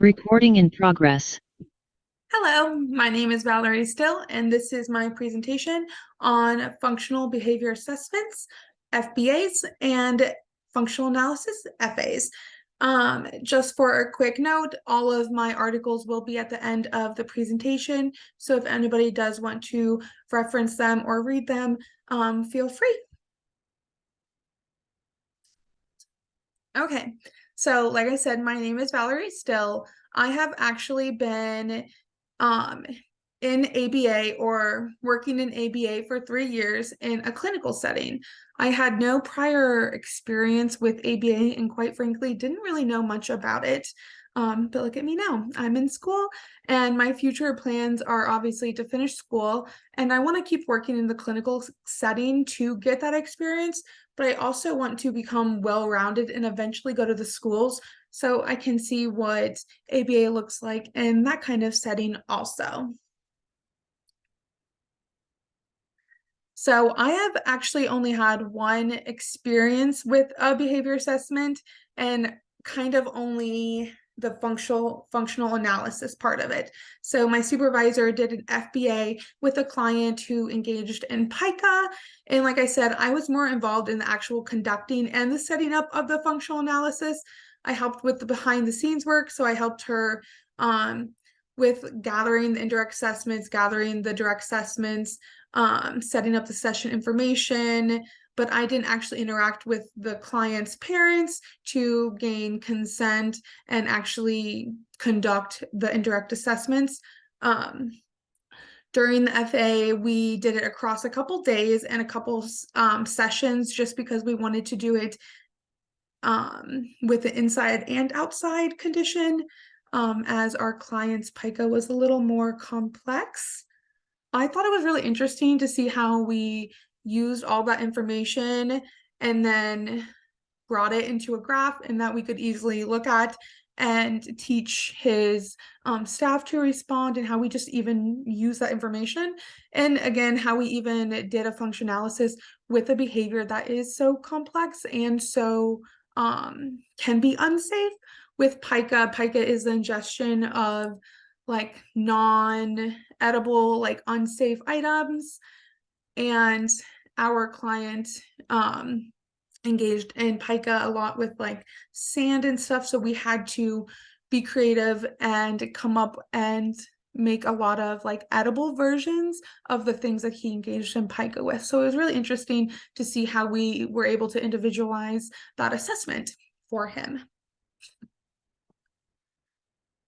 Recording in progress. Hello, my name is Valerie Still, and this is my presentation on functional behavior assessments, FBAs, and functional analysis, FAs. Just for a quick note, all of my articles will be at the end of the presentation, so if anybody does want to reference them or read them, feel free. Okay, so like I said, my name is Valerie Still. I have actually been um, in ABA or working in ABA for 3 years in a clinical setting. I had no prior experience with ABA and quite frankly didn't really know much about it. But look at me now. I'm in school and my future plans are obviously to finish school and I want to keep working in the clinical setting to get that experience, but I also want to become well-rounded and eventually go to the schools so I can see what ABA looks like in that kind of setting also. So I have actually only had one experience with a behavior assessment and kind of only the functional analysis part of it. So my supervisor did an FBA with a client who engaged in PICA. And like I said, I was more involved in the actual conducting and the setting up of the functional analysis. I helped with the behind the scenes work. So I helped her with gathering the indirect assessments, gathering the direct assessments, setting up the session information, but I didn't actually interact with the client's parents to gain consent and actually conduct the indirect assessments. During the FA, we did it across a couple days and a couple sessions just because we wanted to do it with the inside and outside condition, as our client's PICA was a little more complex. I thought it was really interesting to see how we used all that information and then brought it into a graph and that we could easily look at and teach his staff to respond, and how we just even use that information. And again, how we even did a function analysis with a behavior that is so complex and so can be unsafe. With pica, pica is the ingestion of like non-edible, like unsafe items. And our client engaged in pica a lot with like sand and stuff. So we had to be creative and come up and make a lot of like edible versions of the things that he engaged in pica with. So it was really interesting to see how we were able to individualize that assessment for him.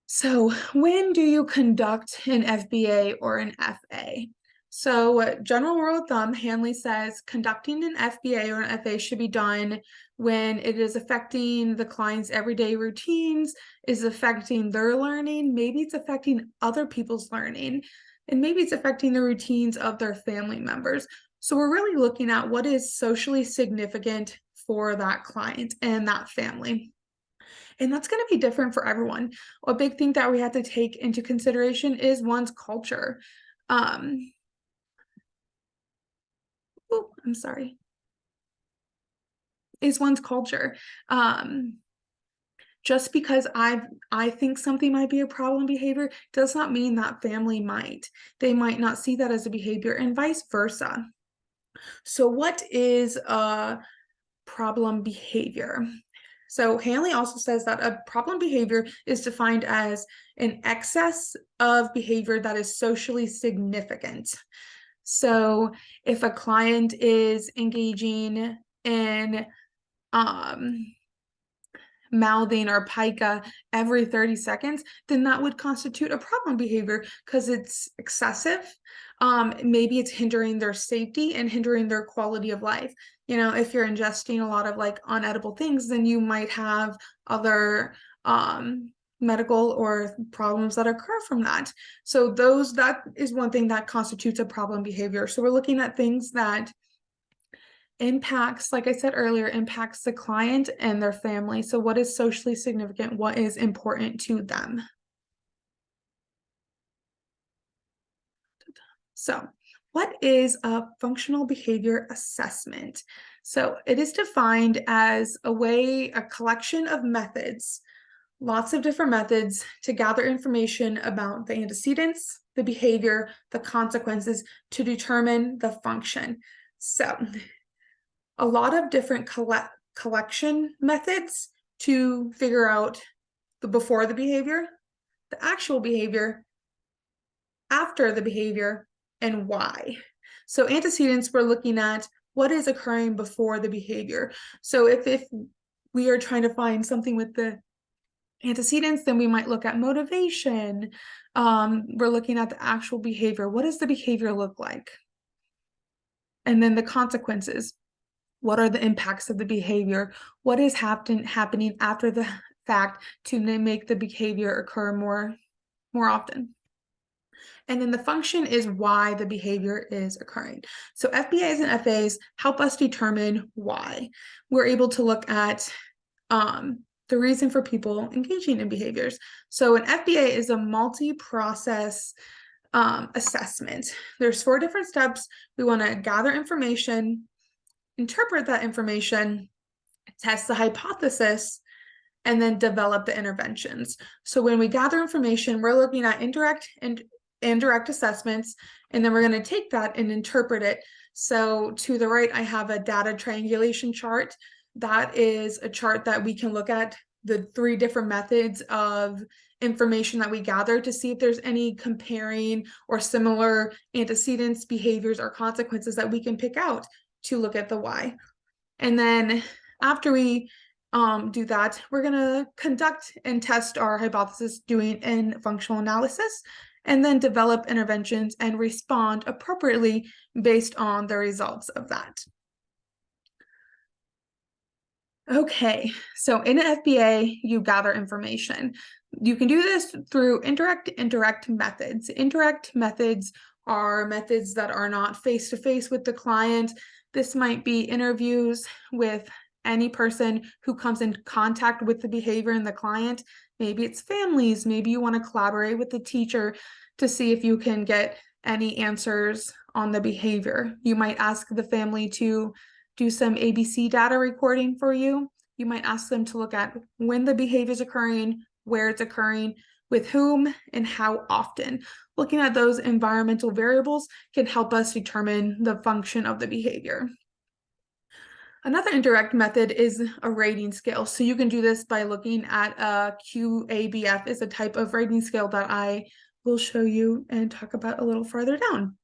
So when do you conduct an FBA or an FA? So general rule of thumb, Hanley says conducting an FBA or an FA should be done when it is affecting the client's everyday routines, is affecting their learning, maybe it's affecting other people's learning, and maybe it's affecting the routines of their family members. So we're really looking at what is socially significant for that client and that family. And that's going to be different for everyone. A big thing that we have to take into consideration is one's culture. Um, oh, I'm sorry. Is one's culture. Just because I think something might be a problem behavior does not mean that family might. They might not see that as a behavior and vice versa. So what is a problem behavior? So Hanley also says that a problem behavior is defined as an excess of behavior that is socially significant. So if a client is engaging in mouthing or pica every 30 seconds, then that would constitute a problem behavior because it's excessive. Maybe it's hindering their safety and hindering their quality of life. You know, if you're ingesting a lot of like unedible things, then you might have other medical or problems that occur from that. So that is one thing that constitutes a problem behavior. So we're looking at things that impacts, like I said earlier, impacts the client and their family. So what is socially significant? What is important to them? So what is a functional behavior assessment? So it is defined as a collection of methods lots of different methods to gather information about the antecedents, the behavior, the consequences to determine the function. So a lot of different collection methods to figure out the before the behavior, the actual behavior, after the behavior, and why. So antecedents, we're looking at what is occurring before the behavior. So if we are trying to find something with the antecedents, then we might look at motivation. We're looking at the actual behavior. What does the behavior look like? And then the consequences. What are the impacts of the behavior? What is happening after the fact to make the behavior occur more often? And then the function is why the behavior is occurring. So FBAs and FAs help us determine why. We're able to look at the reason for people engaging in behaviors. So an FBA is a multi-process assessment. There's 4 different steps. We want to gather information, interpret that information, test the hypothesis, and then develop the interventions. So when we gather information, we're looking at indirect and direct assessments, and then we're going to take that and interpret it. So to the right, I have a data triangulation chart. That is a chart that we can look at the 3 different methods of information that we gather to see if there's any comparing or similar antecedents, behaviors, or consequences that we can pick out to look at the why. And then after we do that, we're going to conduct and test our hypothesis doing an functional analysis, and then develop interventions and respond appropriately based on the results of that. Okay, so in an FBA, you gather information. You can do this through indirect methods. Indirect methods are methods that are not face-to-face with the client. This might be interviews with any person who comes in contact with the behavior in the client. Maybe it's families. Maybe you want to collaborate with the teacher to see if you can get any answers on the behavior. You might ask the family to do some ABC data recording for you. You might ask them to look at when the behavior is occurring, where it's occurring, with whom, and how often. Looking at those environmental variables can help us determine the function of the behavior. Another indirect method is a rating scale. So you can do this by looking at a QABF, is a type of rating scale that I will show you and talk about a little further down.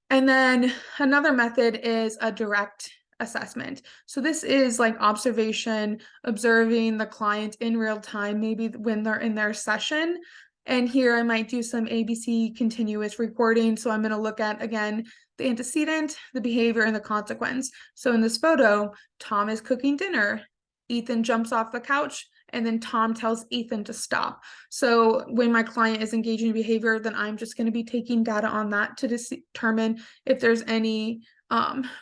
And then another method is a direct assessment. So this is like observation, observing the client in real time, maybe when they're in their session. And here I might do some ABC continuous recording. So I'm going to look at, again, the antecedent, the behavior, and the consequence. So in this photo, Tom is cooking dinner. Ethan jumps off the couch, and then Tom tells Ethan to stop. So when my client is engaging in behavior, then I'm just going to be taking data on that to determine if there's any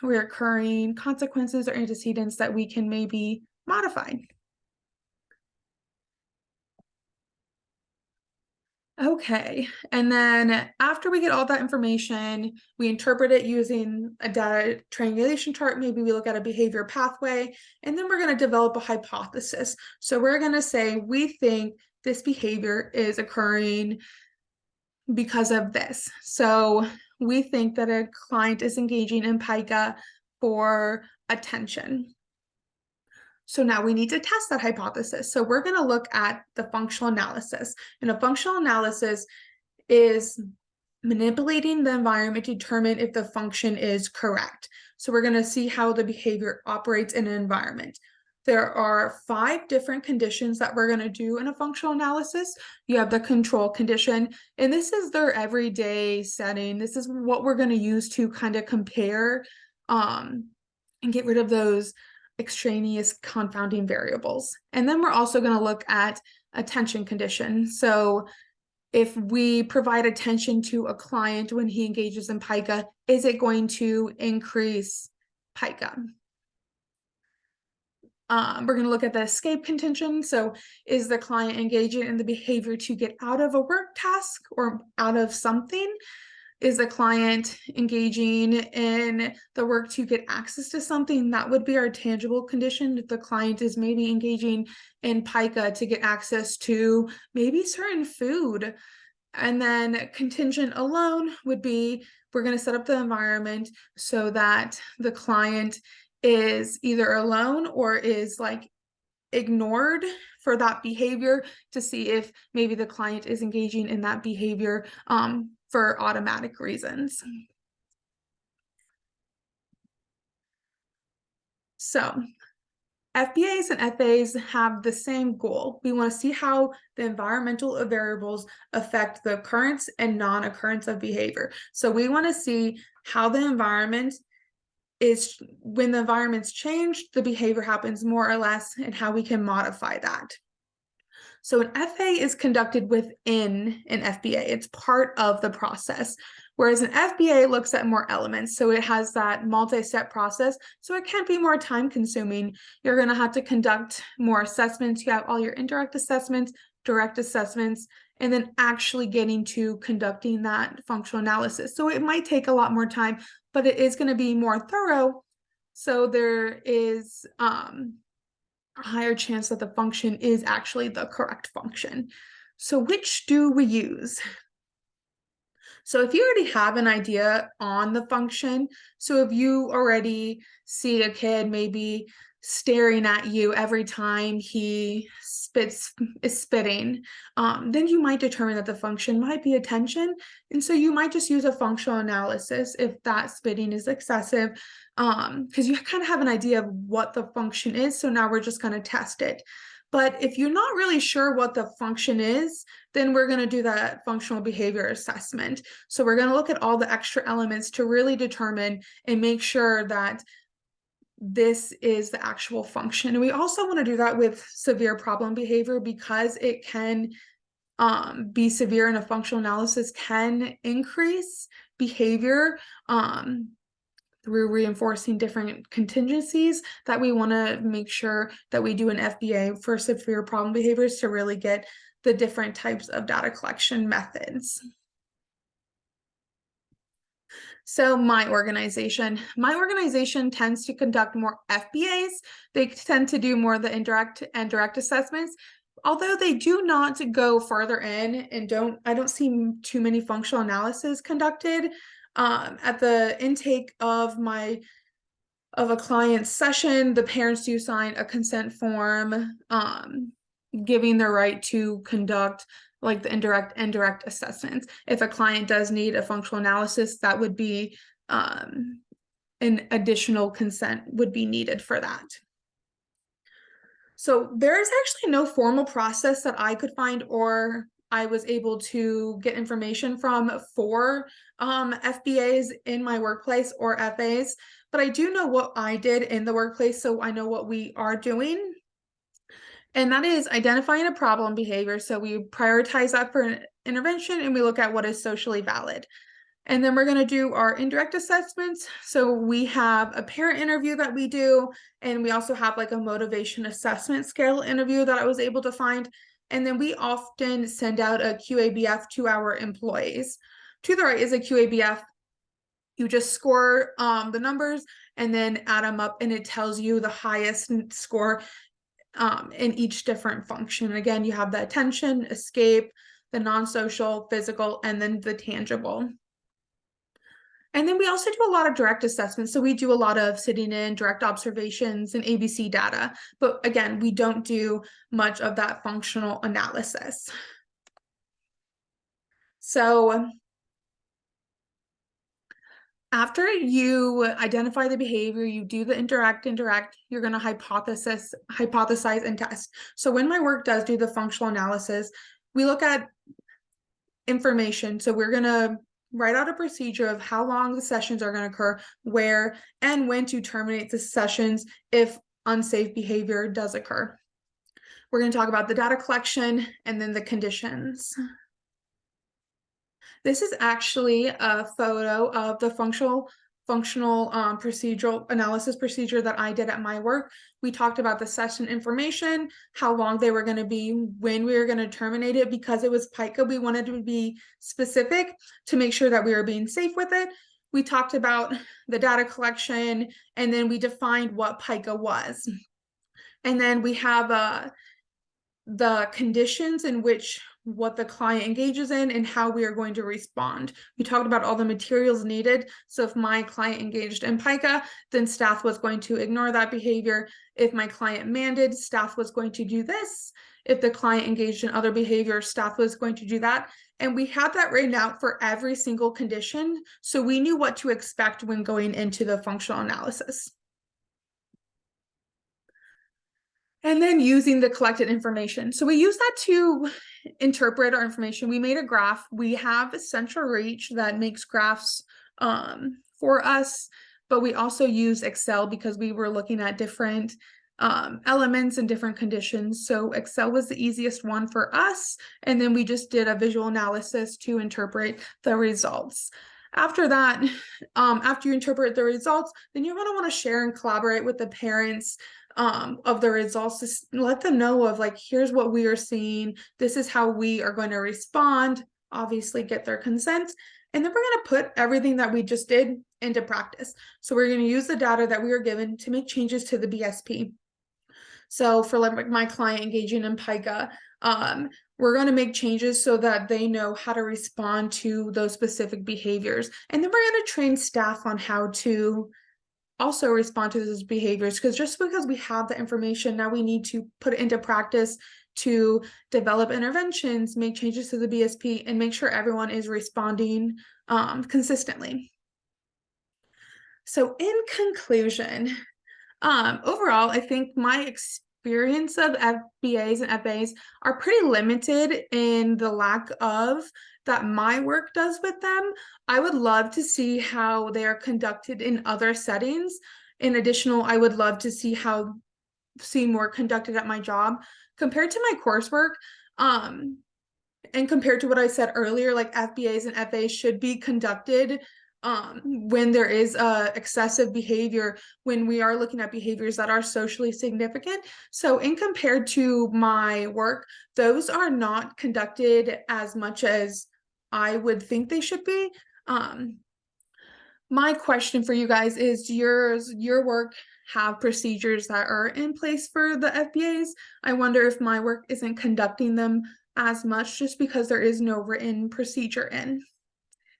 recurring consequences or antecedents that we can maybe modify. Okay, and then after we get all that information, we interpret it using a data triangulation chart. Maybe we look at a behavior pathway, and then we're going to develop a hypothesis. So we're going to say, we think this behavior is occurring because of this. So we think that a client is engaging in pica for attention. So now we need to test that hypothesis. So we're going to look at the functional analysis. And a functional analysis is manipulating the environment to determine if the function is correct. So we're going to see how the behavior operates in an environment. There are 5 different conditions that we're going to do in a functional analysis. You have the control condition, and this is their everyday setting. This is what we're going to use to kind of compare and get rid of those extraneous confounding variables. And then we're also going to look at attention condition. So if we provide attention to a client when he engages in pica, is it going to increase pica? We're going to look at the escape contention. So is the client engaging in the behavior to get out of a work task or out of something? Is the client engaging in the work to get access to something? That would be our tangible condition. If the client is maybe engaging in pica to get access to maybe certain food. And then contingent alone would be, we're going to set up the environment so that the client is either alone or is like ignored for that behavior to see if maybe the client is engaging in that behavior for automatic reasons. So FBAs and FAs have the same goal. We want to see how the environmental variables affect the occurrence and non-occurrence of behavior. So we want to see how the environment is, when the environment's changed, the behavior happens more or less, and how we can modify that. So an FA is conducted within an FBA. It's part of the process. Whereas an FBA looks at more elements. So it has that multi-step process. So it can be more time consuming. You're going to have to conduct more assessments. You have all your indirect assessments, direct assessments, and then actually getting to conducting that functional analysis. So it might take a lot more time, but it is going to be more thorough. So there is a higher chance that the function is actually the correct function. So which do we use? So if you already have an idea on the function, so if you already see a kid maybe staring at you every time he is spitting, then you might determine that the function might be attention. And so you might just use a functional analysis if that spitting is excessive, because you kind of have an idea of what the function is. So now we're just going to test it. But if you're not really sure what the function is, then we're going to do that functional behavior assessment. So we're going to look at all the extra elements to really determine and make sure that this is the actual function. And we also want to do that with severe problem behavior, because it can be severe, and a functional analysis can increase behavior through reinforcing different contingencies, that we want to make sure that we do an FBA for severe problem behaviors to really get the different types of data collection methods. So my organization tends to conduct more FBAs. They tend to do more of the indirect and direct assessments, although they do not go further in, and I don't see too many functional analysis conducted. At the intake of a client's session, the parents do sign a consent form, giving the right to conduct like the indirect and direct assessments. If a client does need a functional analysis, that would be an additional consent would be needed for that. So there is actually no formal process that I could find or I was able to get information from for FBAs in my workplace or FAs, but I do know what I did in the workplace, so I know what we are doing. And that is identifying a problem behavior. So we prioritize that for an intervention, and we look at what is socially valid. And then we're going to do our indirect assessments. So we have a parent interview that we do, and we also have like a motivation assessment scale interview that I was able to find. And then we often send out a QABF to our employees. To the right is a QABF. You just score the numbers and then add them up, and it tells you the highest score in each different function. Again, you have the attention, escape, the non-social, physical, and then the tangible. And then we also do a lot of direct assessments. So we do a lot of sitting in, direct observations, and ABC data. But again, we don't do much of that functional analysis. So after you identify the behavior, you do the indirect, you're going to hypothesize, and test. So when my work does do the functional analysis, we look at information. So we're going to write out a procedure of how long the sessions are going to occur, where, and when to terminate the sessions if unsafe behavior does occur. We're going to talk about the data collection and then the conditions. This is actually a photo of the functional functional procedural analysis procedure that I did at my work. We talked about the session information, how long they were going to be, when we were going to terminate it. Because it was pica, we wanted to be specific to make sure that we were being safe with it. We talked about the data collection, and then we defined what pica was. And then we have the conditions in which what the client engages in and how we are going to respond. We talked about all the materials needed. So if my client engaged in pica, then staff was going to ignore that behavior. If my client mandated, staff was going to do this. If the client engaged in other behavior, staff was going to do that. And we had that written out for every single condition, so we knew what to expect when going into the functional analysis. And then using the collected information. So we use that to interpret our information. We made a graph. We have Central Reach that makes graphs for us, but we also use Excel because we were looking at different elements and different conditions. So Excel was the easiest one for us. And then we just did a visual analysis to interpret the results. After that, after you interpret the results, then you're going to want to share and collaborate with the parents of the results, to let them know of like, here's what we are seeing, this is how we are going to respond, obviously get their consent, and then we're going to put everything that we just did into practice. So we're going to use the data that we were given to make changes to the BSP. So for like my client engaging in pica, we're going to make changes so that they know how to respond to those specific behaviors, and then we're going to train staff on how to also respond to those behaviors, because just because we have the information, now we need to put it into practice to develop interventions, make changes to the BSP, and make sure everyone is responding consistently. So in conclusion, overall, I think my experience of FBAs and FAs are pretty limited in the lack of that my work does with them. I would love to see how they are conducted in other settings. In addition, I would love to see more conducted at my job compared to my coursework. And compared to what I said earlier, like FBAs and FAs should be conducted when there is excessive behavior, when we are looking at behaviors that are socially significant. So in compared to my work, those are not conducted as much as I would think they should be. My question for you guys is, your work have procedures that are in place for the FBAs? I wonder if my work isn't conducting them as much just because there is no written procedure in.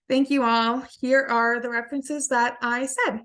Thank you all. Here are the references that I said.